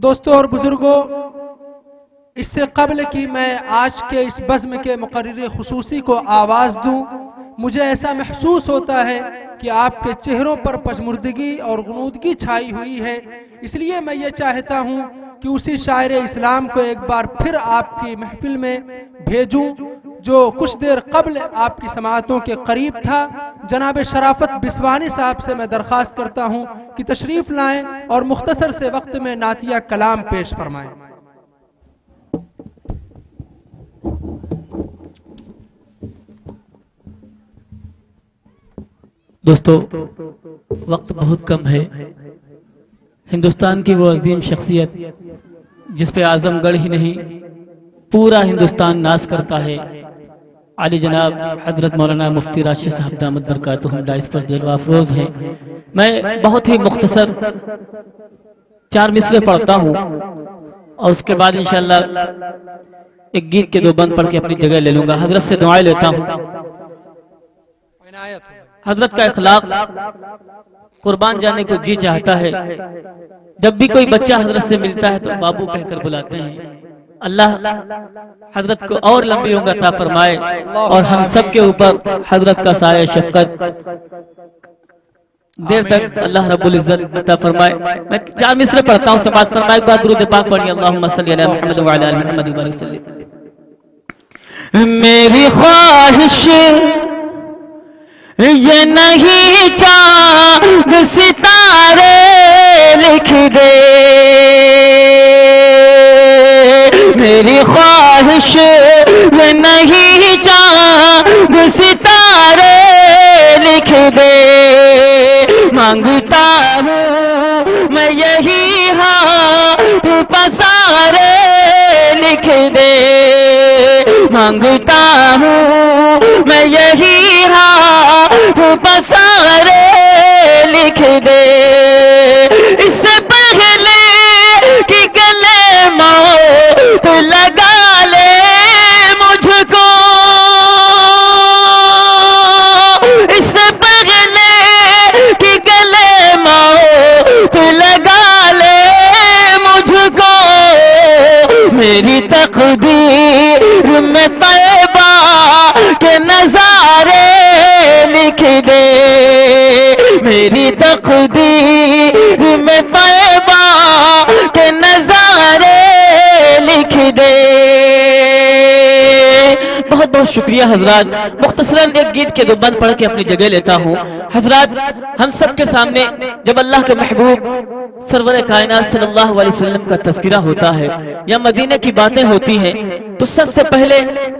दोस्तों और बुजुर्गों, इससे कबल कि मैं आज के इस बज़्म के मुक़र्रिर खुसूसी को आवाज़ दूँ, मुझे ऐसा महसूस होता है कि आपके चेहरों पर पशमुर्दगी और गुनूदगी छाई हुई है। इसलिए मैं ये चाहता हूँ कि उसी शायर इस्लाम को एक बार फिर आपकी महफिल में भेजूँ जो कुछ देर कबल आपकी समाअतों के करीब था। जनाब शराफत बिस्वानी साहब से मैं दरख्वास्त करता हूँ कि तशरीफ़ लाएँ और मुख्तसर से वक्त में नातिया कलाम पेश फरमाएँ। दोस्तों, वक्त बहुत कम है। हिंदुस्तान की वो अजीम शख्सियत जिस पे आजमगढ़ ही नहीं पूरा हिंदुस्तान नाज करता है, आली जनाब हजरत मौलाना मुफ्ती राशिद साहब दामद बरकातुहुम इस पर जलवा अफरोज हैं। मैं बहुत ही मुख्तसर 4 मिसरे पढ़ता हूँ और उसके बाद इंशाअल्लाह एक गीत के 2 बंद पढ़ के अपनी जगह ले लूंगा। हजरत से दुआएं लेता हूँ। हजरत का इखलाक कुर्बान जाने को जी चाहता है। जब भी कोई बच्चा हजरत से मिलता है तो बाबू कहकर बुलाते हैं। अल्लाह हजरत को और लंबी उम्र अता फरमाए और हम सब के ऊपर हजरत का साया शफकत देर तक अल्लाह रब्बुल इज्जत अता फरमाए। मैं 4 मिसरे पढ़ता हूँ, समाज फरमाए। एक बार दुरूद पाक पढ़िए, अल्लाहुम्मा सल्ली अला मुहम्मद व अला आलि मुहम्मद व बारिक वसल्लम। मेरी ख्वाहिश ये नहीं चांद सितारे लिख दे, मेरी ख्वाहिश ये नहीं चांद सितारे लिख दे। मांगता हूँ मैं यही हाथ पसारे लिख दे। मांगता हूँ मैं यही हाथ पसारे लिख दे। इससे पहले कि गले मौत लगा ले मुझको, इससे पहले कि गले मौत लगा ले मुझको। मेरी तकदीर में तैबा के नजारे लिख दे। मेरी तकदीर में तैबा के नजारे लिख दे। बहुत बहुत शुक्रिया हजरात। मुख्तसरन एक गीत के 2 बंद पढ़ के अपनी जगह लेता हूँ। हजरात, हम सब के सामने जब अल्लाह के महबूब सरवर कायनात सल्लल्लाहु अलैहि वसल्लम का तज़किरा होता है या मदीने की बातें होती हैं तो सबसे पहले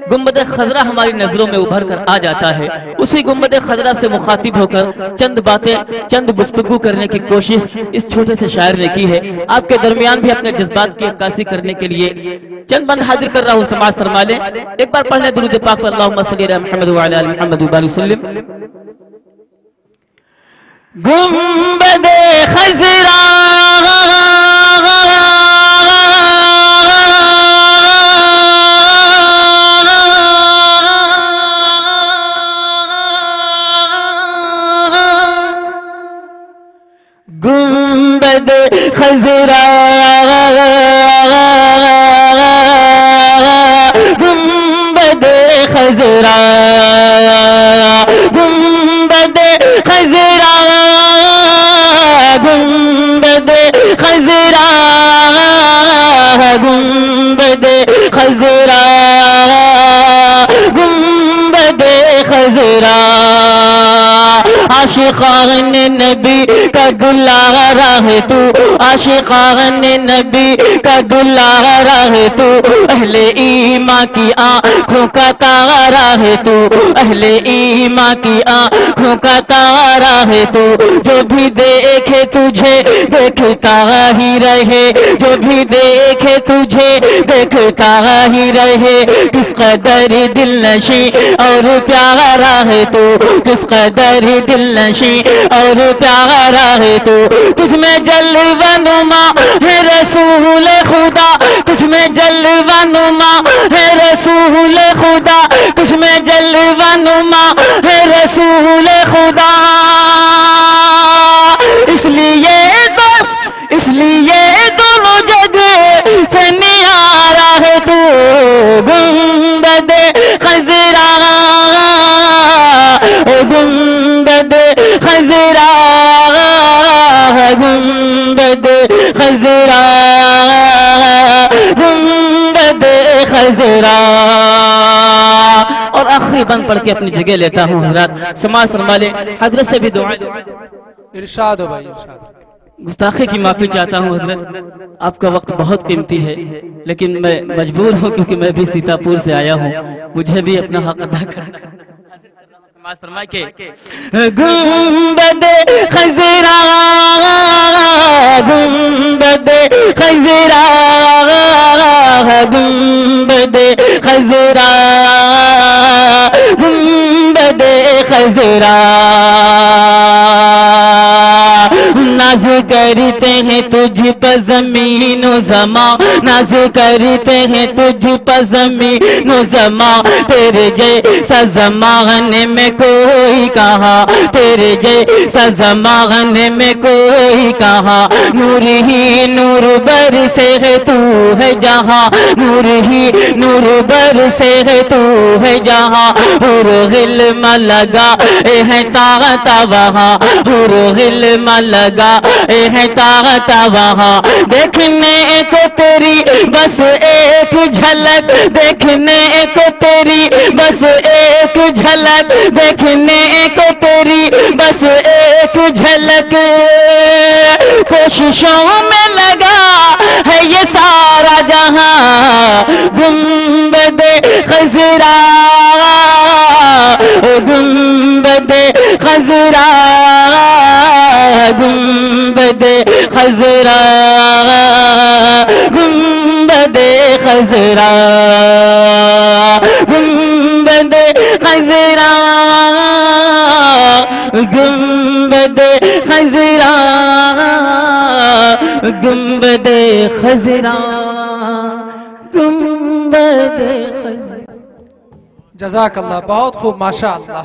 गुंबद खजरा हमारी नजरों में उभर कर आ जाता है। उसी गुंबद खजरा से मुखातिब होकर चंद बातें, चंद गुफ्तगू करने की कोशिश इस छोटे से शायर ने की है। आपके दरमियान भी अपने जज्बात की अक्कासी करने के लिए चंद बंद हाजिर कर रहा हूँ। समाज फरमा लें, एक बार पढ़ लें दुरूद पाक पर, अल्लाहुम्मा सल्ली अला मुहम्मद व अला आलि मुहम्मद व बारिक वसल्लम। गुंबद खजरा गुंबद खजरा गुंबद खजरा गुंबद खजरा गुंबद खजरा गुंबद खजरा गुंबद खजरा। आशिकान नबी का दुलारा है तू, आशिकान नबी का दुलारा है तू। अहले ईमान की आँखों का तारा है तू, अहले ईमान की आँखों का तारा है तू। जो भी देखे तुझे देखता ही रहे, जो भी देखे तुझे देखता ही रहे। किस कदर दिल नशी और प्यारा है तू, किस कदर दिल नशी और प्यारा है तू। तुझमें जलवा नुमा है रसूल खुदा, तुझमें जलवा नुमा है रसूल खुदा, तुझमें जलवा नुमा है रसूल खुदा। इसलिए दोनों जग खजरा। और आखिरी बंद पढ़ के अपनी जगह लेता हूँ हजरत, समाज फरमा ले, हजरत से भी दुआ। इरशाद हो भाई, इरशाद। गुस्ताखी की माफी चाहता हूँ हजरत, आपका वक्त बहुत कीमती है, लेकिन मैं मजबूर हूँ क्योंकि मैं भी सीतापुर से आया हूँ, मुझे भी अपना हक अदा करना। फरमाए के गुंबद खजरा, गुंबद खजरा, गुंबद खजरा, गुंबद खजरा। नाज करते हैं तुझ पर ज़मीन व ज़मा, नाज करते हैं तुझ पर ज़मीन व ज़मा। तेरे जैसा ज़माने में कोई कहा, तेरे जैसा ज़माने में कोई कहा। नूर ही नूर बरसे है तू है जहाँ, नूर ही नूर बरसे है तू है जहाँ। हुर गिल्म लगा है ताकता वहाँ, हुर गिल्म लगा है ताकता वहाँ। देखने को तेरी बस एक झलक, देखने को तेरी बस एक झलक, देखने को तेरी बस एक झलक। कोशिशों में लगा है ये सारा जहां, गुंबद खजरा, गुंबद खजरा, गुंबद खजरा, गुंबद खजरा, गुंबद खजरा, गुंबद खजरा, गुंबद खजरा, गुंबद खजरा। जज़ाकल्लाह, बहुत खूब, माशा अल्लाह।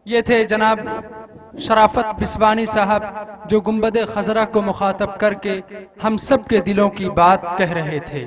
ये थे जनाब शराफत बिस्वानी साहब, जो गुंबद खजरा को मुखातब करके हम सब के दिलों की बात कह रहे थे।